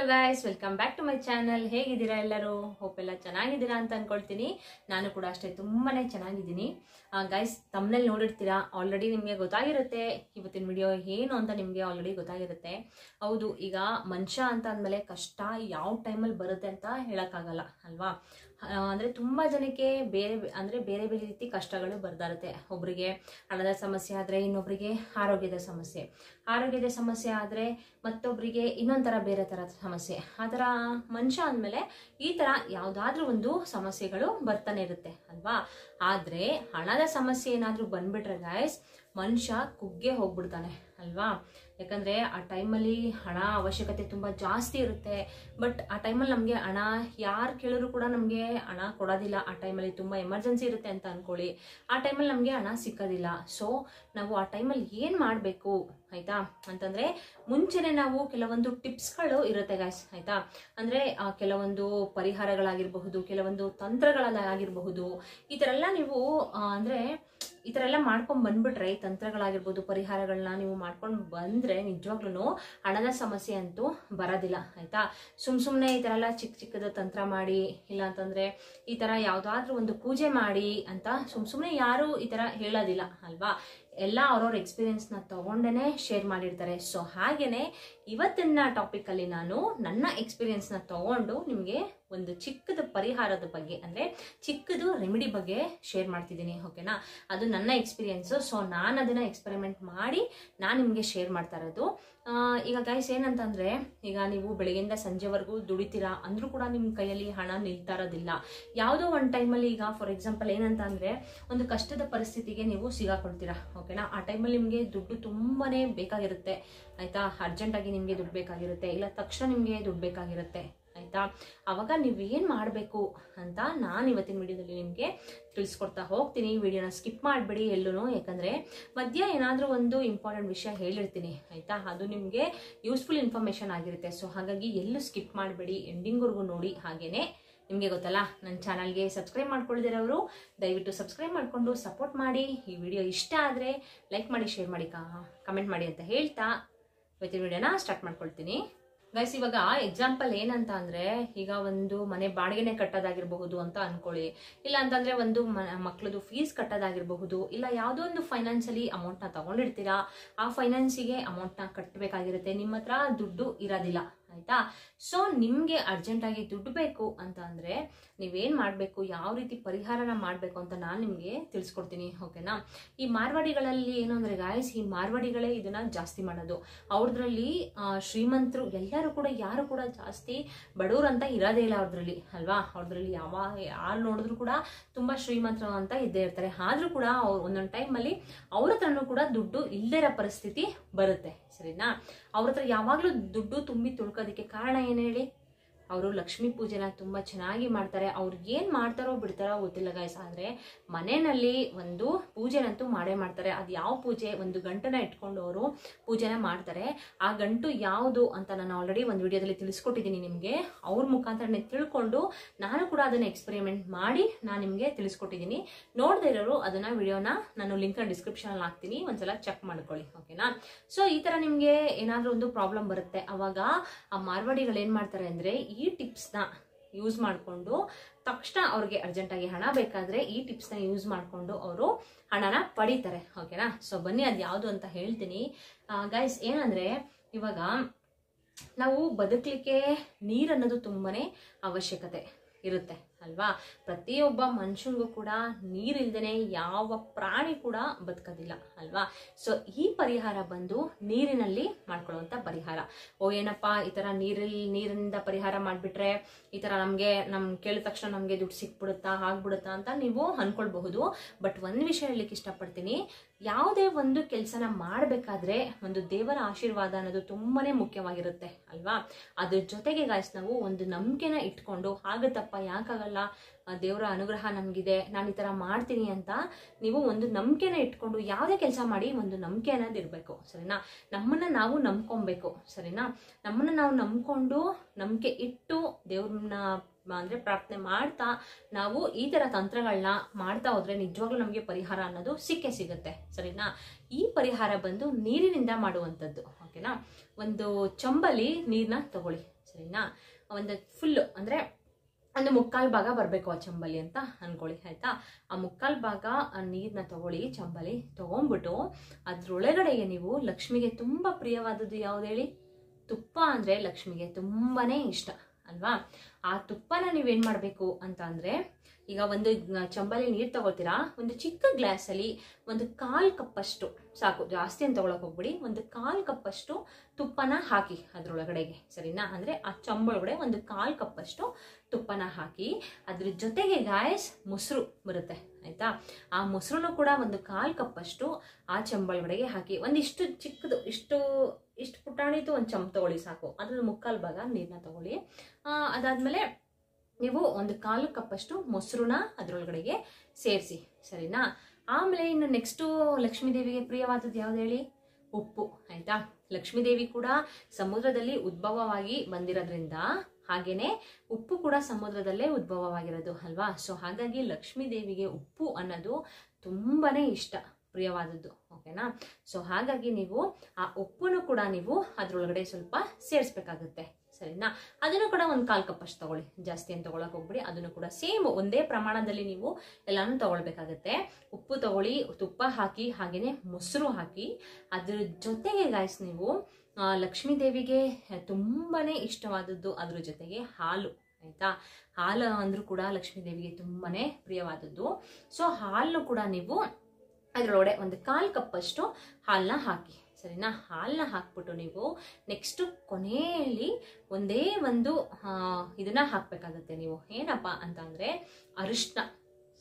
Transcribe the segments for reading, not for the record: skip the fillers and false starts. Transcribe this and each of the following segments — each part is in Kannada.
Hello guys, welcome back to my channel. ಹೇಗಿದ್ದೀರಾ ಎಲ್ಲರೂ? ಹೋಪ್ ಎಲ್ಲ ಚೆನ್ನಾಗಿದ್ದೀರಾ ಅಂತ ಅನ್ಕೊಳ್ತೀನಿ. ನಾನು ಕೂಡ ಅಷ್ಟೇ ತುಂಬಾನೇ ಚೆನ್ನಾಗಿದ್ದೀನಿ. ಗೈಸ್, ತಮ್ಮನೇಲಿ ನೋಡಿರ್ತೀರಾ, ಆಲ್ರೆಡಿ ನಿಮಗೆ ಗೊತ್ತಾಗಿರುತ್ತೆ ಇವತ್ತಿನ ವಿಡಿಯೋ ಏನು ಅಂತ. ನಿಮಗೆ ಆಲ್ರೆಡಿ ಗೊತ್ತಾಗಿರುತ್ತೆ. ಹೌದು, ಈಗ ಮನುಷ್ಯ ಅಂತ ಅಂದಮೇಲೆ ಕಷ್ಟ ಯಾವ ಟೈಮಲ್ಲಿ ಬರುತ್ತೆ ಅಂತ ಹೇಳೋಕ್ಕಾಗಲ್ಲ ಅಲ್ವಾ. ಅಂದರೆ ತುಂಬ ಜನಕ್ಕೆ ಬೇರೆ ಬೇರೆ ರೀತಿ ಕಷ್ಟಗಳು ಬರ್ತಾ ಇರುತ್ತೆ. ಒಬ್ಬರಿಗೆ ಹಣದ ಸಮಸ್ಯೆ ಆದರೆ, ಇನ್ನೊಬ್ಬರಿಗೆ ಆರೋಗ್ಯದ ಸಮಸ್ಯೆ ಆದರೆ ಮತ್ತೊಬ್ಬರಿಗೆ ಇನ್ನೊಂಥರ ಬೇರೆ ಥರದ ಸಮಸ್ಯೆ. ಆ ಥರ ಮನುಷ್ಯ ಅಂದಮೇಲೆ ಈ ಥರ ಯಾವುದಾದ್ರೂ ಒಂದು ಸಮಸ್ಯೆಗಳು ಬರ್ತಾನೆ ಇರುತ್ತೆ ಅಲ್ವಾ. ಆದರೆ ಹಣದ ಸಮಸ್ಯೆ ಏನಾದರೂ ಬಂದ್ಬಿಟ್ರೆ ಗಾಯ್ಸ್, ಮನುಷ್ಯ ಕುಗ್ಗೆ ಹೋಗ್ಬಿಡ್ತಾನೆ ಅಲ್ವಾ. ಯಾಕಂದರೆ ಆ ಟೈಮಲ್ಲಿ ಹಣ ಅವಶ್ಯಕತೆ ತುಂಬ ಜಾಸ್ತಿ ಇರುತ್ತೆ. ಬಟ್ ಆ ಟೈಮಲ್ಲಿ ನಮಗೆ ಹಣ ಯಾರು ಕೇಳಿದ್ರು ಕೂಡ ನಮಗೆ ಹಣ ಕೊಡೋದಿಲ್ಲ. ಆ ಟೈಮಲ್ಲಿ ತುಂಬ ಎಮರ್ಜೆನ್ಸಿ ಇರುತ್ತೆ ಅಂತ ಅಂದ್ಕೊಳ್ಳಿ. ಆ ಟೈಮಲ್ಲಿ ನಮಗೆ ಹಣ ಸಿಕ್ಕೋದಿಲ್ಲ. ಸೊ ನಾವು ಆ ಟೈಮಲ್ಲಿ ಏನು ಮಾಡಬೇಕು ಆಯಿತಾ ಅಂತಂದರೆ, ಮುಂಚೆನೇ ನಾವು ಕೆಲವೊಂದು ಟಿಪ್ಸ್ಗಳು ಇರುತ್ತೆ ಗಾಯ್ಸ್, ಆಯಿತಾ. ಅಂದರೆ ಕೆಲವೊಂದು ಪರಿಹಾರಗಳಾಗಿರಬಹುದು, ಕೆಲವೊಂದು ತಂತ್ರಗಳಾಗಿರಬಹುದು. ಈ ಥರ ಎಲ್ಲ ನೀವು ಅಂದರೆ ಈ ಥರ ಎಲ್ಲ ಮಾಡ್ಕೊಂಡು ಬಂದ್ಬಿಟ್ರೆ, ಈ ತಂತ್ರಗಳಾಗಿರ್ಬೋದು, ಪರಿಹಾರಗಳನ್ನ ನೀವು ಮಾಡ್ಕೊಂಡು ಬಂದರೆ ನಿಜವಾಗ್ಲೂ ಹಣದ ಸಮಸ್ಯೆ ಅಂತೂ ಬರೋದಿಲ್ಲ ಆಯಿತಾ. ಸುಮ್ಮನೆ ಈ ಥರ ಎಲ್ಲ ಚಿಕ್ಕದ ತಂತ್ರ ಮಾಡಿ, ಇಲ್ಲ ಅಂತಂದರೆ ಈ ಥರ ಯಾವುದಾದ್ರೂ ಒಂದು ಪೂಜೆ ಮಾಡಿ ಅಂತ ಸುಮ್ಮನೆ ಯಾರೂ ಈ ಥರ ಹೇಳೋದಿಲ್ಲ ಅಲ್ವಾ. ಎಲ್ಲ ಅವ್ರವ್ರ ಎಕ್ಸ್ಪೀರಿಯನ್ಸ್ನ ತೊಗೊಂಡೇ ಶೇರ್ ಮಾಡಿರ್ತಾರೆ. ಸೊ ಹಾಗೆಯೇ ಇವತ್ತಿನ ಟಾಪಿಕಲ್ಲಿ ನಾನು ನನ್ನ ಎಕ್ಸ್ಪೀರಿಯನ್ಸ್ನ ತೊಗೊಂಡು ನಿಮಗೆ ಒಂದು ಚಿಕ್ಕದ ಪರಿಹಾರದ ಬಗ್ಗೆ, ಅಂದರೆ ಚಿಕ್ಕದು ರೆಮಿಡಿ ಬಗ್ಗೆ ಶೇರ್ ಮಾಡ್ತಿದ್ದೀನಿ, ಓಕೆನಾ. ಅದು ನನ್ನ ಎಕ್ಸ್ಪೀರಿಯನ್ಸು. ಸೊ ನಾನು ಅದನ್ನು ಎಕ್ಸ್ಪೆರಿಮೆಂಟ್ ಮಾಡಿ ನಾನು ನಿಮಗೆ ಶೇರ್ ಮಾಡ್ತಾ ಇರೋದು. ಈಗ ಗೈಸ್ ಏನಂತಂದರೆ, ಈಗ ನೀವು ಬೆಳಗ್ಗೆಯಿಂದ ಸಂಜೆವರೆಗೂ ದುಡಿತೀರಾ ಅಂದರೂ ಕೂಡ ನಿಮ್ಮ ಕೈಯಲ್ಲಿ ಹಣ ನಿಲ್ತಾ ಇರೋದಿಲ್ಲ. ಯಾವುದೋ ಒಂದು ಟೈಮಲ್ಲಿ, ಈಗ ಫಾರ್ ಎಕ್ಸಾಂಪಲ್ ಏನಂತ ಅಂದರೆ, ಒಂದು ಕಷ್ಟದ ಪರಿಸ್ಥಿತಿಗೆ ನೀವು ಸಿಗಾಕೊಳ್ತೀರಾ, ಓಕೆನಾ. ಆ ಟೈಮಲ್ಲಿ ನಿಮಗೆ ದುಡ್ಡು ತುಂಬಾ ಬೇಕಾಗಿರುತ್ತೆ ಆಯಿತಾ. ಅರ್ಜೆಂಟಾಗಿ ನಿಮಗೆ ದುಡ್ಡು ಬೇಕಾಗಿರುತ್ತೆ, ಇಲ್ಲ ತಕ್ಷಣ ನಿಮಗೆ ದುಡ್ಡು ಬೇಕಾಗಿರುತ್ತೆ ಆಯಿತಾ. ಆವಾಗ ನೀವು ಏನು ಮಾಡಬೇಕು ಅಂತ ನಾನು ಇವತ್ತಿನ ವಿಡಿಯೋದಲ್ಲಿ ನಿಮಗೆ ತಿಳಿಸ್ಕೊಡ್ತಾ ಹೋಗ್ತೀನಿ. ವಿಡಿಯೋನ ಸ್ಕಿಪ್ ಮಾಡಿಬಿಡಿ ಎಲ್ಲೂ, ಯಾಕಂದರೆ ಮಧ್ಯ ಏನಾದರೂ ಒಂದು ಇಂಪಾರ್ಟೆಂಟ್ ವಿಷಯ ಹೇಳಿರ್ತೀನಿ ಆಯಿತಾ. ಅದು ನಿಮಗೆ ಯೂಸ್ಫುಲ್ ಇನ್ಫಾರ್ಮೇಷನ್ ಆಗಿರುತ್ತೆ. ಸೊ ಹಾಗಾಗಿ ಎಲ್ಲೂ ಸ್ಕಿಪ್ ಮಾಡಿಬಿಡಿ, ಎಂಡಿಂಗ್ವರೆಗೂ ನೋಡಿ. ಹಾಗೆಯೇ ನಿಮಗೆ ಗೊತ್ತಲ್ಲ, ನನ್ನ ಚಾನಲ್ಗೆ ಸಬ್ಸ್ಕ್ರೈಬ್ ಮಾಡ್ಕೊಳ್ದಿರೋರು ದಯವಿಟ್ಟು ಸಬ್ಸ್ಕ್ರೈಬ್ ಮಾಡಿಕೊಂಡು ಸಪೋರ್ಟ್ ಮಾಡಿ. ಈ ವಿಡಿಯೋ ಇಷ್ಟ ಆದರೆ ಲೈಕ್ ಮಾಡಿ, ಶೇರ್ ಮಾಡಿ, ಕಮೆಂಟ್ ಮಾಡಿ ಅಂತ ಹೇಳ್ತಾ ಇವತ್ತಿನ ವಿಡಿಯೋನ ಸ್ಟಾರ್ಟ್ ಮಾಡ್ಕೊಳ್ತೀನಿ. ಗೈಸ್, ಇವಾಗ ಎಕ್ಸಾಂಪಲ್ ಏನಂತ ಅಂದರೆ, ಈಗ ಒಂದು ಮನೆ ಬಾಡಿಗೆನೆ ಕಟ್ಟೋದಾಗಿರಬಹುದು ಅಂತ ಅನ್ಕೊಳ್ಳಿ, ಇಲ್ಲ ಅಂತಂದರೆ ಒಂದು ಮಕ್ಕಳದು ಫೀಸ್ ಕಟ್ಟೋದಾಗಿರಬಹುದು, ಇಲ್ಲ ಯಾವುದೋ ಒಂದು ಫೈನಾನ್ಸಲ್ಲಿ ಅಮೌಂಟ್ನ ತಗೊಂಡಿರ್ತೀರಾ, ಆ ಫೈನಾನ್ಸಿಗೆ ಅಮೌಂಟ್ನ ಕಟ್ಟಬೇಕಾಗಿರುತ್ತೆ, ನಿಮ್ಮ ಹತ್ರ ದುಡ್ಡು ಇರೋದಿಲ್ಲ ಆಯಿತಾ. ಸೊ ನಿಮಗೆ ಅರ್ಜೆಂಟಾಗಿ ದುಡ್ಡು ಬೇಕು ಅಂತ ಅಂದರೆ ನೀವೇನು ಮಾಡಬೇಕು, ಯಾವ ರೀತಿ ಪರಿಹಾರನ ಮಾಡಬೇಕು ಅಂತ ನಾನು ನಿಮಗೆ ತಿಳಿಸ್ಕೊಡ್ತೀನಿ, ಓಕೆನಾ. ಈ ಮಾರ್ವಾಡಿಗಳಲ್ಲಿ ಏನು ಅಂದರೆ ಗಾಯ್ಸ್, ಈ ಮಾರ್ವಾಡಿಗಳೇ ಇದನ್ನು ಜಾಸ್ತಿ ಮಾಡೋದು. ಅವ್ರದ್ರಲ್ಲಿ ಶ್ರೀಮಂತರು ಎಲ್ಲರೂ ಕೂಡ, ಯಾರು ಕೂಡ ಜಾಸ್ತಿ ಬಡವರು ಅಂತ ಇರೋದೇ ಇಲ್ಲ ಅವ್ರದ್ರಲ್ಲಿ ಅಲ್ವಾ. ಅವ್ರದ್ರಲ್ಲಿ ಯಾರು ನೋಡಿದ್ರು ಕೂಡ ತುಂಬ ಶ್ರೀಮಂತರು ಅಂತ ಇದ್ದೇ ಇರ್ತಾರೆ. ಆದರೂ ಕೂಡ ಅವ್ರು ಒಂದೊಂದು ಟೈಮಲ್ಲಿ ಅವ್ರ ಹತ್ರನೂ ಕೂಡ ದುಡ್ಡು ಇಲ್ಲದೇ ಇರೋ ಪರಿಸ್ಥಿತಿ ಬರುತ್ತೆ, ಸರಿನಾ. ಅವ್ರ ಹತ್ರ ಯಾವಾಗಲೂ ದುಡ್ಡು ತುಂಬಿ ತುಳ್ಕೋದಕ್ಕೆ ಕಾರಣ ಏನು ಹೇಳಿ? ಅವರು ಲಕ್ಷ್ಮೀ ಪೂಜೆನ ತುಂಬ ಚೆನ್ನಾಗಿ ಮಾಡ್ತಾರೆ. ಅವ್ರು ಏನು ಮಾಡ್ತಾರೋ ಬಿಡ್ತಾರೋ ಗೊತ್ತಿಲ್ಲ ಗಾಯ್ಸ್, ಆದರೆ ಮನೆಯಲ್ಲಿ ಒಂದು ಪೂಜೆನಂತೂ ಮಾಡೇ ಮಾಡ್ತಾರೆ. ಅದು ಯಾವ ಪೂಜೆ? ಒಂದು ಗಂಟನ್ನ ಇಟ್ಕೊಂಡು ಅವರು ಪೂಜೆನ ಮಾಡ್ತಾರೆ. ಆ ಗಂಟು ಯಾವುದು ಅಂತ ನಾನು ಆಲ್ರೆಡಿ ಒಂದು ವಿಡಿಯೋದಲ್ಲಿ ತಿಳಿಸ್ಕೊಟ್ಟಿದ್ದೀನಿ ನಿಮಗೆ. ಅವ್ರ ಮುಖಾಂತರನೇ ತಿಳ್ಕೊಂಡು ನಾನು ಕೂಡ ಅದನ್ನು ಎಕ್ಸ್ಪೆರಿಮೆಂಟ್ ಮಾಡಿ ನಾನು ನಿಮಗೆ ತಿಳಿಸ್ಕೊಟ್ಟಿದ್ದೀನಿ. ನೋಡದೇ ಇರೋರು ಅದನ್ನು ವಿಡಿಯೋನ ನಾನು ಲಿಂಕ್ನ ಡಿಸ್ಕ್ರಿಪ್ಷನಲ್ಲಿ ಹಾಕ್ತೀನಿ, ಒಂದ್ಸಲ ಚೆಕ್ ಮಾಡ್ಕೊಳ್ಳಿ, ಓಕೆನಾ. ಸೊ ಈ ಥರ ನಿಮಗೆ ಏನಾದರೂ ಒಂದು ಪ್ರಾಬ್ಲಮ್ ಬರುತ್ತೆ, ಅವಾಗ ಆ ಮಾರ್ವಾಡಿಗಳು ಏನು ಮಾಡ್ತಾರೆ ಅಂದರೆ, ಈ ಟಿಪ್ಸ್ನ ಯೂಸ್ ಮಾಡಿಕೊಂಡು ತಕ್ಷಣ ಅವ್ರಿಗೆ ಅರ್ಜೆಂಟಾಗಿ ಹಣ ಬೇಕಾದರೆ ಈ ಟಿಪ್ಸ್ನ ಯೂಸ್ ಮಾಡಿಕೊಂಡು ಅವರು ಹಣನ ಪಡೀತಾರೆ, ಓಕೆನಾ. ಸೊ ಬನ್ನಿ ಅದು ಯಾವುದು ಅಂತ ಹೇಳ್ತೀನಿ. ಗೈಸ್, ಏನಂದರೆ ಇವಾಗ ನಾವು ಬದುಕಲಿಕ್ಕೆ ನೀರು ಅನ್ನೋದು ತುಂಬಾ ಅವಶ್ಯಕತೆ ಇರುತ್ತೆ ಅಲ್ವಾ. ಪ್ರತಿಯೊಬ್ಬ ಮನುಷ್ಯನಿಗೂ ಕೂಡ ನೀರಿಲ್ದೇ ಯಾವ ಪ್ರಾಣಿ ಕೂಡ ಬದುಕೋದಿಲ್ಲ ಅಲ್ವಾ. ಸೊ ಈ ಪರಿಹಾರ ಬಂದು ನೀರಿನಲ್ಲಿ ಮಾಡ್ಕೊಳ್ಳುವಂಥ ಪರಿಹಾರ. ಏನಪ್ಪ ಈ ಥರ ನೀರಿನಿಂದ ಪರಿಹಾರ ಮಾಡಿಬಿಟ್ರೆ ಈ ಥರ ನಮ್ಮ ಕೇಳಿದ ತಕ್ಷಣ ನಮಗೆ ದುಡ್ಡು ಸಿಕ್ಬಿಡುತ್ತಾ, ಆಗ್ಬಿಡುತ್ತಾ ಅಂತ ನೀವು ಅಂದ್ಕೊಳ್ಬಹುದು. ಬಟ್ ಒಂದು ವಿಷಯ ಹೇಳಲಿಕ್ಕೆ ಇಷ್ಟಪಡ್ತೀನಿ, ಯಾವುದೇ ಒಂದು ಕೆಲಸನ ಮಾಡಬೇಕಾದ್ರೆ ಒಂದು ದೇವರ ಆಶೀರ್ವಾದ ಅನ್ನೋದು ತುಂಬಾ ಮುಖ್ಯವಾಗಿರುತ್ತೆ ಅಲ್ವಾ. ಅದ್ರ ಜೊತೆಗೆ ಗಾಯ್ಸ್, ನಾವು ಒಂದು ನಂಬಿಕೆನ ಇಟ್ಕೊಂಡು ಆಗುತ್ತಪ್ಪ, ಯಾಕಾಗಲ್ಲ, ದೇವರ ಅನುಗ್ರಹ ನಮಗಿದೆ, ನಾನು ಈ ಥರ ಮಾಡ್ತೀನಿ ಅಂತ ನೀವು ಒಂದು ನಂಬಿಕೆನ ಇಟ್ಕೊಂಡು ಯಾವುದೇ ಕೆಲಸ ಮಾಡಿ ಒಂದು ನಂಬಿಕೆ ಅನ್ನೋದು ಇರಬೇಕು, ಸರಿನಾ. ನಮ್ಮನ್ನು ನಾವು ನಂಬ್ಕೊಬೇಕು, ಸರಿನಾ. ನಮ್ಮನ್ನು ನಾವು ನಂಬ್ಕೊಂಡು ನಂಬಿಕೆ ಇಟ್ಟು ದೇವ್ರನ್ನ ಅಂದರೆ ಪ್ರಾರ್ಥನೆ ಮಾಡ್ತಾ ನಾವು ಈ ಥರ ತಂತ್ರಗಳನ್ನ ಮಾಡ್ತಾ ಹೋದರೆ ನಿಜವಾಗ್ಲೂ ನಮಗೆ ಪರಿಹಾರ ಅನ್ನೋದು ಸಿಕ್ಕೇ ಸಿಗುತ್ತೆ, ಸರಿನಾ. ಈ ಪರಿಹಾರ ಬಂದು ನೀರಿನಿಂದ ಮಾಡುವಂಥದ್ದು, ಓಕೆನಾ. ಒಂದು ಚಂಬಲಿ ನೀರನ್ನ ತಗೊಳ್ಳಿ, ಸರಿನಾ. ಒಂದು ಫುಲ್ಲು ಅಂದರೆ ಒಂದು ಮುಕ್ಕಾಲು ಭಾಗ ಬರಬೇಕು ಆ ಚಂಬಲಿ ಅಂತ ಅನ್ಕೊಳ್ಳಿ ಆಯ್ತಾ. ಆ ಮುಕ್ಕಾಲು ಭಾಗ ನೀರನ್ನ ತಗೊಳ್ಳಿ, ಚಂಬಲಿ ತಗೊಂಡ್ಬಿಟ್ಟು ಅದ್ರೊಳಗಡೆಗೆ ನೀವು ಲಕ್ಷ್ಮಿಗೆ ತುಂಬ ಪ್ರಿಯವಾದದ್ದು ಯಾವ್ದು ಹೇಳಿ? ತುಪ್ಪ ಅಂದರೆ ಲಕ್ಷ್ಮಿಗೆ ತುಂಬಾನೇ ಇಷ್ಟ ಅಲ್ವಾ. ಆ ತುಪ್ಪನ ನೀವೇನು ಮಾಡಬೇಕು ಅಂತ ಅಂದರೆ, ಈಗ ಒಂದು ಚಂಬಲಿ ನೀರು ತಗೋತೀರಾ, ಒಂದು ಚಿಕ್ಕ ಗ್ಲಾಸಲ್ಲಿ ಒಂದು 1/4 ಕಪ್ಪಷ್ಟು ಸಾಕು, ಜಾಸ್ತಿ ಅಂತ ತಗೊಳಕ್ ಹೋಗ್ಬಿಡಿ. ಒಂದು 1/4 ಕಪ್ಪಷ್ಟು ತುಪ್ಪನ ಹಾಕಿ ಅದ್ರೊಳಗಡೆಗೆ, ಸರಿನಾ. ಅಂದರೆ ಆ ಚಂಬೊಳಗಡೆ ಒಂದು 1/4 ಕಪ್ಪಷ್ಟು ತುಪ್ಪನ ಹಾಕಿ, ಅದ್ರ ಜೊತೆಗೆ ಗಾಯ್ಸ್ ಮೊಸರು ಬರುತ್ತೆ ಆಯ್ತಾ. ಆ ಮೊಸರನ್ನು ಕೂಡ ಒಂದು 1/4 ಕಪ್ಪಷ್ಟು ಆ ಚಂಬೊಳಗಡೆಗೆ ಹಾಕಿ, ಒಂದಿಷ್ಟು ಚಿಕ್ಕದು ಇಷ್ಟು ಪುಟಾಣಿದು ಒಂದು ಚಮಚ ತಗೊಳ್ಳಿ ಸಾಕು. ಅದ್ರ ಮುಕ್ಕಾಲು ಭಾಗ ನೀರನ್ನ ತಗೊಳ್ಳಿ. ಅದಾದ್ಮೇಲೆ ನೀವು ಒಂದು 1/4 ಕಪ್ಪಷ್ಟು ಮೊಸರನ್ನ ಅದ್ರೊಳಗಡೆಗೆ ಸೇರಿಸಿ, ಸರಿನಾ. ಆಮೇಲೆ ಇನ್ನು ನೆಕ್ಸ್ಟು ಲಕ್ಷ್ಮೀ ದೇವಿಗೆ ಪ್ರಿಯವಾದದ್ದು ಯಾವ್ದು ಹೇಳಿ? ಉಪ್ಪು ಆಯ್ತಾ. ಲಕ್ಷ್ಮೀ ದೇವಿ ಕೂಡ ಸಮುದ್ರದಲ್ಲಿ ಉದ್ಭವವಾಗಿ ಬಂದಿರೋದ್ರಿಂದ, ಹಾಗೇನೆ ಉಪ್ಪು ಕೂಡ ಸಮುದ್ರದಲ್ಲೇ ಉದ್ಭವವಾಗಿರೋದು ಅಲ್ವಾ. ಸೊ ಹಾಗಾಗಿ ಲಕ್ಷ್ಮೀ ದೇವಿಗೆ ಉಪ್ಪು ಅನ್ನೋದು ತುಂಬಾನೇ ಇಷ್ಟ, ಪ್ರಿಯವಾದದ್ದು, ಓಕೆನಾ. ಸೊ ಹಾಗಾಗಿ ನೀವು ಆ ಉಪ್ಪನ್ನು ಕೂಡ ನೀವು ಅದ್ರೊಳಗಡೆ ಸ್ವಲ್ಪ ಸೇರಿಸ್ಬೇಕಾಗುತ್ತೆ, ಸರಿನಾ. ಅದನ್ನು ಕೂಡ ಒಂದು 1/4 ಕಪ್ಪಷ್ಟು ತಗೊಳ್ಳಿ, ಜಾಸ್ತಿ ಅಂತ ತಗೊಳಕ್ ಹೋಗ್ಬಿಡಿ. ಅದನ್ನು ಕೂಡ ಸೇಮ್ ಒಂದೇ ಪ್ರಮಾಣದಲ್ಲಿ ನೀವು ಎಲ್ಲಾನು ತಗೊಳ್ಬೇಕಾಗತ್ತೆ. ಉಪ್ಪು ತಗೊಳ್ಳಿ, ತುಪ್ಪ ಹಾಕಿ, ಹಾಗೇನೆ ಮೊಸರು ಹಾಕಿ, ಅದ್ರ ಜೊತೆಗೆ ಗಾಯ್ಸ್ ನೀವು ಲಕ್ಷ್ಮೀ ದೇವಿಗೆ ತುಂಬಾನೇ ಇಷ್ಟವಾದದ್ದು ಅದ್ರ ಜೊತೆಗೆ ಹಾಲು ಆಯ್ತಾ. ಹಾಲು ಅಂದ್ರೂ ಕೂಡ ಲಕ್ಷ್ಮೀ ದೇವಿಗೆ ತುಂಬಾನೇ ಪ್ರಿಯವಾದದ್ದು. ಸೊ ಹಾಲು ಕೂಡ ನೀವು ಅದರೊಳಗಡೆ ಒಂದು 1/4 ಕಪ್ಪಷ್ಟು ಹಾಲನ್ನ ಹಾಕಿ, ಸರಿನಾ. ಹಾಲನ್ನ ಹಾಕ್ಬಿಟ್ಟು ನೀವು ನೆಕ್ಸ್ಟ್ ಕೊನೆಯಲ್ಲಿ ಒಂದೇ ಒಂದು ಇದನ್ನ ಹಾಕ್ಬೇಕಾಗತ್ತೆ ನೀವು. ಏನಪ್ಪ ಅಂತ ಅಂದ್ರೆ ಅರಿಶಿನ,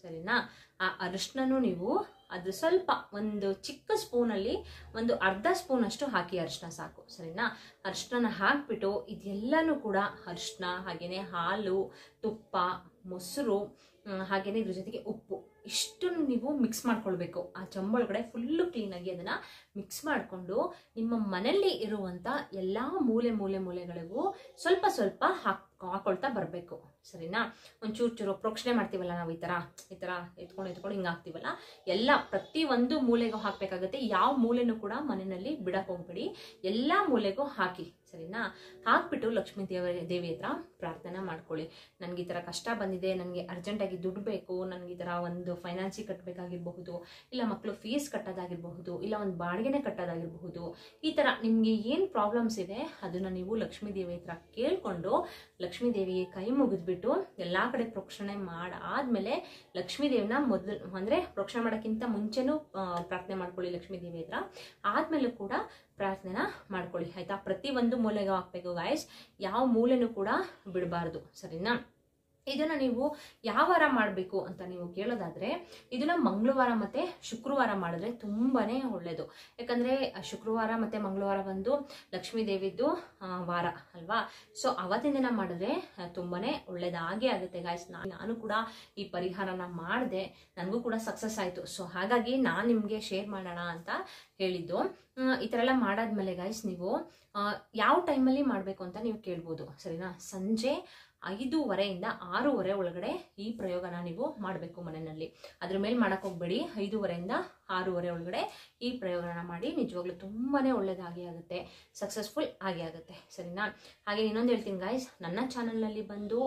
ಸರಿನಾ. ಆ ಅರಿಶಿನನು ನೀವು ಅದು ಸ್ವಲ್ಪ ಒಂದು ಚಿಕ್ಕ ಸ್ಪೂನಲ್ಲಿ ಒಂದು ಅರ್ಧ ಸ್ಪೂನ್ ಅಷ್ಟು ಹಾಕಿ, ಅರಿಶಿನ ಸಾಕು, ಸರಿನಾ. ಅರಿಶಿನ ಹಾಕ್ಬಿಟ್ಟು ಇದೆಲ್ಲನೂ ಕೂಡ ಅರಿಶಿನ, ಹಾಗೇನೆ ಹಾಲು, ತುಪ್ಪ, ಮೊಸರು, ಹಾಗೇನೆ ಇದ್ರ ಜೊತೆಗೆ ಉಪ್ಪು, ಇಷ್ಟನ್ನು ನೀವು ಮಿಕ್ಸ್ ಮಾಡ್ಕೊಳ್ಬೇಕು. ಆ ಚಂಬೊಳಗಡೆ ಫುಲ್ಲು ಕ್ಲೀನಾಗಿ ಅದನ್ನ ಮಿಕ್ಸ್ ಮಾಡಿಕೊಂಡು ನಿಮ್ಮ ಮನೆಯಲ್ಲಿ ಇರುವಂತ ಎಲ್ಲಾ ಮೂಲೆಗಳಿಗೂ ಸ್ವಲ್ಪ ಸ್ವಲ್ಪ ಹಾಕೊಳ್ತಾ ಬರಬೇಕು, ಸರಿನಾ. ಒಂಚೂರು ಚೂರು ಪ್ರೋಕ್ಷಣೆ ಮಾಡ್ತೀವಲ್ಲ ನಾವು, ಈ ತರ ಎತ್ಕೊಂಡು ಹಿಂಗ ಹಾಕ್ತಿವಲ್ಲ, ಎಲ್ಲ ಪ್ರತಿ ಒಂದು ಮೂಲೆಗೂ ಹಾಕ್ಬೇಕಾಗತ್ತೆ. ಯಾವ ಮೂಲೆನೂ ಕೂಡ ಮನೆಯಲ್ಲಿ ಬಿಡಕ್ ಹೋಗ್ಬೇಡಿ, ಎಲ್ಲಾ ಮೂಲೆಗೂ ಹಾಕಿ, ಸರಿನಾ. ಹಾಕ್ಬಿಟ್ಟು ಲಕ್ಷ್ಮೀ ದೇವಿ ಹತ್ರ ಪ್ರಾರ್ಥನೆ ಮಾಡ್ಕೊಳ್ಳಿ. ನನ್ಗೆ ಈ ತರ ಕಷ್ಟ ಬಂದಿದೆ, ನನಗೆ ಅರ್ಜೆಂಟಾಗಿ ದುಡ್ಡು ಬೇಕು, ನನ್ಗೆ ಈ ತರ ಒಂದು ಫೈನಾನ್ಸಿಗೆ ಕಟ್ಟಬೇಕಾಗಿರಬಹುದು, ಇಲ್ಲ ಮಕ್ಕಳು ಫೀಸ್ ಕಟ್ಟೋದಾಗಿರಬಹುದು, ಇಲ್ಲ ಒಂದು ಬಾಡಿಗೆನೆ ಕಟ್ಟೋದಾಗಿರಬಹುದು. ಈ ತರ ನಿಮ್ಗೆ ಏನ್ ಪ್ರಾಬ್ಲಮ್ಸ್ ಇದೆ ಅದನ್ನ ನೀವು ಲಕ್ಷ್ಮೀ ದೇವಿ ಹತ್ರ ಕೇಳ್ಕೊಂಡು ಲಕ್ಷ್ಮೀ ದೇವಿಗೆ ಕೈ ಮುಗಿದ್ಬಿಟ್ಟು ಎಲ್ಲಾ ಕಡೆ ಪ್ರೋಕ್ಷಣೆ ಮಾಡಾದ್ಮೇಲೆ ಲಕ್ಷ್ಮೀ ದೇವಿನ ಮೊದಲು ಅಂದ್ರೆ ಪ್ರೋಕ್ಷಣೆ ಮಾಡೋಕ್ಕಿಂತ ಮುಂಚೆನೂ ಪ್ರಾರ್ಥನೆ ಮಾಡ್ಕೊಳ್ಳಿ ಲಕ್ಷ್ಮೀ ದೇವಿ ಹತ್ರ. ಆದ್ಮೇಲೂ ಕೂಡ ಪ್ರಾರ್ಥನೆನ ಮಾಡ್ಕೊಳ್ಳಿ ಆಯ್ತಾ. ಪ್ರತಿ ಒಂದು ಮೂಲೆಗೂ ಹಾಕ್ಬೇಕು ಗಾಯ್ಸ್, ಯಾವ ಮೂಲೆನೂ ಕೂಡ ಬಿಡಬಾರ್ದು, ಸರಿನಾ. ಇದನ್ನ ನೀವು ಯಾವ ವಾರ ಮಾಡಬೇಕು ಅಂತ ನೀವು ಕೇಳೋದಾದ್ರೆ, ಇದನ್ನ ಮಂಗಳವಾರ ಮತ್ತೆ ಶುಕ್ರವಾರ ಮಾಡಿದ್ರೆ ತುಂಬಾನೇ ಒಳ್ಳೇದು. ಯಾಕಂದ್ರೆ ಶುಕ್ರವಾರ ಮತ್ತೆ ಮಂಗಳವಾರ ಬಂದು ಲಕ್ಷ್ಮೀ ದೇವಿದ್ದು ವಾರ ಅಲ್ವಾ. ಸೊ ಅವತ್ತಿನ ದಿನ ಮಾಡಿದ್ರೆ ತುಂಬಾನೇ ಒಳ್ಳೇದಾಗೆ ಆಗುತ್ತೆ ಗಾಯ್ಸ್. ನಾನು ಕೂಡ ಈ ಪರಿಹಾರನ ಮಾಡಿದೆ, ನನಗೂ ಕೂಡ ಸಕ್ಸಸ್ ಆಯ್ತು. ಸೊ ಹಾಗಾಗಿ ನಾನು ನಿಮ್ಗೆ ಶೇರ್ ಮಾಡೋಣ ಅಂತ ಹೇಳಿದ್ದು. ಈ ತರ ಎಲ್ಲ ಮಾಡಾದ್ಮೇಲೆ ಗಾಯ್ಸ್ ನೀವು ಯಾವ ಟೈಮಲ್ಲಿ ಮಾಡಬೇಕು ಅಂತ ನೀವು ಕೇಳ್ಬೋದು, ಸರಿನಾ. ಸಂಜೆ 5:30 ಇಂದ 6:30 ಒಳಗಡೆ ಈ ಪ್ರಯೋಗನ ನೀವು ಮಾಡಬೇಕು ಮನೆಯಲ್ಲಿ. ಅದ್ರ ಮೇಲೆ ಮಾಡಕ್ ಹೋಗ್ಬೇಡಿ. 5:30 ಇಂದ 6:30 ಒಳಗಡೆ ಈ ಪ್ರಯೋಗನ ಮಾಡಿ, ನಿಜವಾಗ್ಲೂ ತುಂಬಾನೇ ಒಳ್ಳೇದಾಗಿ ಆಗುತ್ತೆ, ಸಕ್ಸಸ್ಫುಲ್ ಆಗಿ ಆಗುತ್ತೆ, ಸರಿನಾ. ಹಾಗೆ ಇನ್ನೊಂದು ಹೇಳ್ತೀನಿ ಗಾಯ್ಸ್, ನನ್ನ ಚಾನಲ್ನಲ್ಲಿ ಬಂದು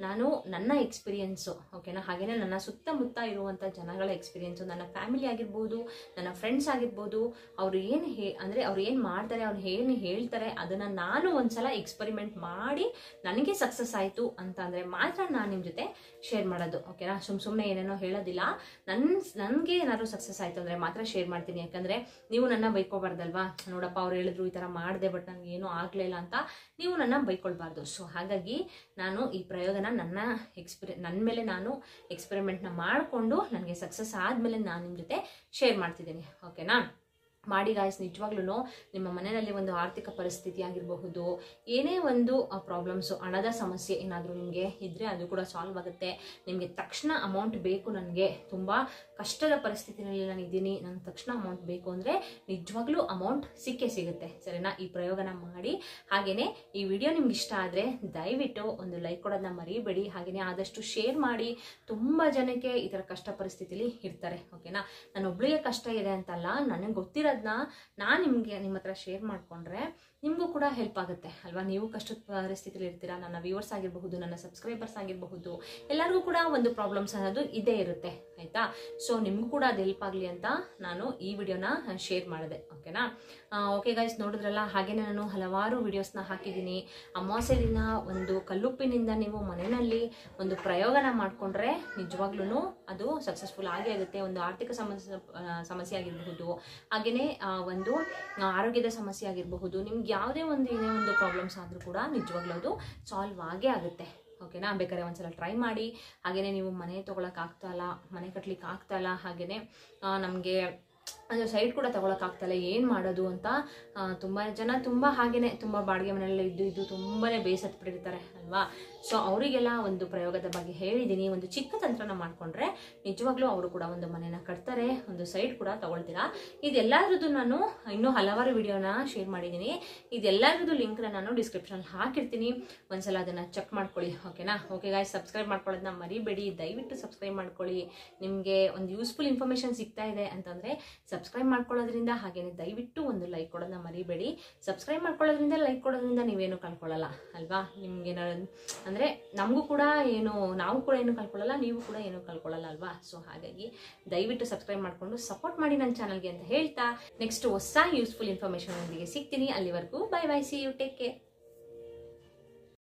ನಾನು ನನ್ನ ಎಕ್ಸ್ಪೀರಿಯನ್ಸು, ಓಕೆನಾ, ಹಾಗೇನೆ ನನ್ನ ಸುತ್ತಮುತ್ತ ಇರುವಂಥ ಜನಗಳ ಎಕ್ಸ್ಪೀರಿಯನ್ಸು, ನನ್ನ ಫ್ಯಾಮಿಲಿ ಆಗಿರ್ಬೋದು, ನನ್ನ ಫ್ರೆಂಡ್ಸ್ ಆಗಿರ್ಬೋದು, ಅವ್ರು ಏನು ಅಂದರೆ ಅವ್ರು ಏನು ಮಾಡ್ತಾರೆ, ಅವ್ರು ಏನು ಹೇಳ್ತಾರೆ, ಅದನ್ನು ನಾನು ಒಂದ್ಸಲ ಎಕ್ಸ್ಪೆರಿಮೆಂಟ್ ಮಾಡಿ ನನಗೆ ಸಕ್ಸಸ್ ಆಯಿತು ಅಂತಂದರೆ ಮಾತ್ರ ನಾನು ನಿಮ್ಮ ಜೊತೆ ಶೇರ್ ಮಾಡೋದು, ಓಕೆನಾ. ಸುಮ್ಮನೆ ಏನೇನೋ ಹೇಳೋದಿಲ್ಲ. ನನಗೆ ಏನಾದ್ರು ಸಕ್ಸಸ್ ಆಯಿತು ಅಂದರೆ ಮಾತ್ರ ಶೇರ್ ಮಾಡ್ತೀನಿ. ಯಾಕಂದರೆ ನೀವು ನನ್ನ ಬೈಕೋಬಾರ್ದಲ್ವಾ, ನೋಡಪ್ಪ ಅವ್ರು ಹೇಳಿದ್ರು ಈ ಥರ ಮಾಡಿದೆ ಬಟ್ ನನಗೆ ಏನೂ ಆಗಲಿಲ್ಲ ಅಂತ ನೀವು ನನ್ನ ಬೈಕೊಳ್ಬಾರ್ದು. ಸೊ ಹಾಗಾಗಿ ನಾನು ಈ ಪ್ರಯೋಗನ ನನ್ನ ಮೇಲೆ ನಾನು ಎಕ್ಸ್ಪೆರಿಮೆಂಟ್ನ ಮಾಡಿಕೊಂಡು ನನಗೆ ಸಕ್ಸಸ್ ಆದಮೇಲೆ ನಾನು ನಿಮ್ಮ ಜೊತೆ ಶೇರ್ ಮಾಡ್ತಿದ್ದೀನಿ, ಓಕೆನಾ. ಮಾಡಿ ಗಾಯ್ಸ್. ನಿಜವಾಗ್ಲೂ ನಿಮ್ಮ ಮನೆಯಲ್ಲಿ ಒಂದು ಆರ್ಥಿಕ ಪರಿಸ್ಥಿತಿ ಆಗಿರಬಹುದು, ಏನೇ ಒಂದು ಪ್ರಾಬ್ಲಮ್ಸು, ಹಣದ ಸಮಸ್ಯೆ ಏನಾದರೂ ನಿಮಗೆ ಇದ್ದರೆ ಅದು ಕೂಡ ಸಾಲ್ವ್ ಆಗುತ್ತೆ. ನಿಮಗೆ ತಕ್ಷಣ ಅಮೌಂಟ್ ಬೇಕು, ನನಗೆ ತುಂಬ ಕಷ್ಟದ ಪರಿಸ್ಥಿತಿನಲ್ಲಿ ನಾನು ಇದ್ದೀನಿ, ನನಗೆ ತಕ್ಷಣ ಅಮೌಂಟ್ ಬೇಕು ಅಂದರೆ ನಿಜವಾಗ್ಲೂ ಅಮೌಂಟ್ ಸಿಕ್ಕೇ ಸಿಗುತ್ತೆ, ಸರಿನಾ. ಈ ಪ್ರಯೋಗನ ಮಾಡಿ. ಹಾಗೆಯೇ ಈ ವಿಡಿಯೋ ನಿಮ್ಗೆ ಇಷ್ಟ ಆದರೆ ದಯವಿಟ್ಟು ಒಂದು ಲೈಕ್ ಕೊಡೋದನ್ನ ಮರಿಬೇಡಿ. ಹಾಗೆಯೇ ಆದಷ್ಟು ಶೇರ್ ಮಾಡಿ. ತುಂಬ ಜನಕ್ಕೆ ಈ ಥರ ಕಷ್ಟ ಪರಿಸ್ಥಿತಿಲಿ ಇರ್ತಾರೆ, ಓಕೆನಾ. ನಾನು ಒಬ್ಳಿಗೆ ಕಷ್ಟ ಇದೆ ಅಂತಲ್ಲ, ನನಗೆ ಗೊತ್ತಿರೋದನ್ನ ನಾನು ನಿಮ್ಮ ಹತ್ರ ಶೇರ್ ಮಾಡಿಕೊಂಡ್ರೆ ನಿಮಗೂ ಕೂಡ ಹೆಲ್ಪ್ ಆಗುತ್ತೆ ಅಲ್ವಾ. ನೀವು ಕಷ್ಟದ ಪರಿಸ್ಥಿತಿಯಲ್ಲಿ ಇರ್ತೀರಾ, ನನ್ನ ವ್ಯೂವರ್ಸ್ ಆಗಿರಬಹುದು, ನನ್ನ ಸಬ್ಸ್ಕ್ರೈಬರ್ಸ್ ಆಗಿರಬಹುದು, ಎಲ್ಲರಿಗೂ ಕೂಡ ಒಂದು ಪ್ರಾಬ್ಲಮ್ಸ್ ಅನ್ನೋದು ಇದೇ ಇರುತ್ತೆ ಆಯಿತಾ. ಸೊ ನಿಮಗೂ ಕೂಡ ಅದು ಹೆಲ್ಪ್ ಆಗಲಿ ಅಂತ ನಾನು ಈ ವಿಡಿಯೋನ ಶೇರ್ ಮಾಡಿದೆ. ಓಕೆನಾ. ಓಕೆ ಗೈಸ್, ನೋಡಿದ್ರಲ್ಲ. ಹಾಗೆಯೇ ನಾನು ಹಲವಾರು ವಿಡಿಯೋಸ್ನ ಹಾಕಿದ್ದೀನಿ. ಅಮಾವಾಸ್ಯೆ ದಿನ ಒಂದು ಕಲ್ಲುಪ್ಪಿನಿಂದ ನೀವು ಮನೆಯಲ್ಲಿ ಒಂದು ಪ್ರಯೋಗನ ಮಾಡಿಕೊಂಡ್ರೆ ನಿಜವಾಗ್ಲೂ ಅದು ಸಕ್ಸಸ್ಫುಲ್ ಆಗುತ್ತೆ. ಒಂದು ಆರ್ಥಿಕ ಸಮಸ್ಯೆ ಆಗಿರಬಹುದು, ಹಾಗೆಯೇ ಒಂದು ಆರೋಗ್ಯದ ಸಮಸ್ಯೆ ಆಗಿರಬಹುದು, ನಿಮ್ಗೆ ಯಾವುದೇ ಒಂದು ಏನೇ ಒಂದು ಪ್ರಾಬ್ಲಮ್ಸ್ ಆದರೂ ಕೂಡ ನಿಜವಾಗ್ಲೂ ಅದು ಸಾಲ್ವ್ ಆಗೇ ಆಗುತ್ತೆ. ಓಕೆನಾ. ಬೇಕಾದ್ರೆ ಒಂದ್ಸಲ ಟ್ರೈ ಮಾಡಿ. ಹಾಗೆಯೇ ನೀವು ಮನೆ ತೊಗೊಳಕ್ಕೆ ಆಗ್ತಾಯಿಲ್ಲ, ಮನೆ ಕಟ್ಲಿಕ್ಕೆ ಆಗ್ತಾಯಿಲ್ಲ, ಹಾಗೆಯೇ ನಮಗೆ ಅದು ಸೈಡ್ ಕೂಡ ತೊಗೊಳಕ್ಕಾಗ್ತಾಯಿಲ್ಲ, ಏನು ಮಾಡೋದು ಅಂತ ತುಂಬ ಜನ ಹಾಗೆಯೇ ತುಂಬ ಬಾಡಿಗೆ ಮನೆಯಲ್ಲ ಇದ್ದು ತುಂಬಾ ಬೇಸತ್ಬಿಟ್ಟಿರ್ತಾರೆ ಅಲ್ವಾ. ಸೊ ಅವರಿಗೆಲ್ಲ ಒಂದು ಪ್ರಯೋಗದ ಬಗ್ಗೆ ಹೇಳಿದ್ದೀನಿ. ಒಂದು ಚಿಕ್ಕ ತಂತ್ರನ ಮಾಡಿಕೊಂಡ್ರೆ ನಿಜವಾಗ್ಲೂ ಅವರು ಕೂಡ ಒಂದು ಮನೆನ ಕಟ್ತಾರೆ, ಒಂದು ಸೈಡ್ ಕೂಡ ತೊಗೊಳ್ತೀರಾ. ಇದೆಲ್ಲರದ್ದು ನಾನು ಇನ್ನೂ ಹಲವಾರು ವಿಡಿಯೋನ ಶೇರ್ ಮಾಡಿದ್ದೀನಿ. ಇದೆಲ್ಲರದ್ದು ಲಿಂಕ್ನ ನಾನು ಡಿಸ್ಕ್ರಿಪ್ಷನಲ್ಲಿ ಹಾಕಿರ್ತೀನಿ, ಒಂದ್ಸಲ ಅದನ್ನು ಚೆಕ್ ಮಾಡ್ಕೊಳ್ಳಿ. ಓಕೆನಾ. ಓಕೆ ಗಾಯ್ಸ್, ಸಬ್ಸ್ಕ್ರೈಬ್ ಮಾಡ್ಕೊಳ್ಳೋದನ್ನ ಮರಿಬೇಡಿ. ದಯವಿಟ್ಟು ಸಬ್ಸ್ಕ್ರೈಬ್ ಮಾಡ್ಕೊಳ್ಳಿ. ನಿಮಗೆ ಒಂದು ಯೂಸ್ಫುಲ್ ಇನ್ಫಾರ್ಮೇಷನ್ ಸಿಗ್ತಾ ಇದೆ ಅಂತಂದರೆ ಸಬ್ಸ್ಕ್ರೈಬ್ ಮಾಡ್ಕೊಳ್ಳೋದ್ರಿಂದ, ಹಾಗೆಯೇ ದಯವಿಟ್ಟು ಒಂದು ಲೈಕ್ ಕೊಡೋದನ್ನ ಮರಿಬೇಡಿ. ಸಬ್ಸ್ಕ್ರೈಬ್ ಮಾಡ್ಕೊಳ್ಳೋದ್ರಿಂದ, ಲೈಕ್ ಕೊಡೋದ್ರಿಂದ ನೀವೇನು ಕಳ್ಕೊಳ್ಳಲ್ಲ ಅಲ್ವಾ. ನಿಮ್ಗೆ ಅಂದರೆ ನಮಗೂ ಕೂಡ ನಾವು ಕೂಡ ಏನು ಕಳ್ಕೊಳ್ಳಲ್ಲ, ನೀವು ಕೂಡ ಏನು ಕಳ್ಕೊಳ್ಳಲ್ಲ ಅಲ್ವಾ. ಸೊ ಹಾಗಾಗಿ ದಯವಿಟ್ಟು ಸಬ್ಸ್ಕ್ರೈಬ್ ಮಾಡಿಕೊಂಡು ಸಪೋರ್ಟ್ ಮಾಡಿ ನನ್ನ ಚಾನಲ್ಗೆ ಅಂತ ಹೇಳ್ತಾ, ನೆಕ್ಸ್ಟ್ ಹೊಸ ಯೂಸ್ಫುಲ್ ಇನ್ಫಾರ್ಮೇಷನ್ ಒಂದಿಗೆ ಸಿಗ್ತೀನಿ. ಅಲ್ಲಿವರೆಗೂ bye bye, see you, take care.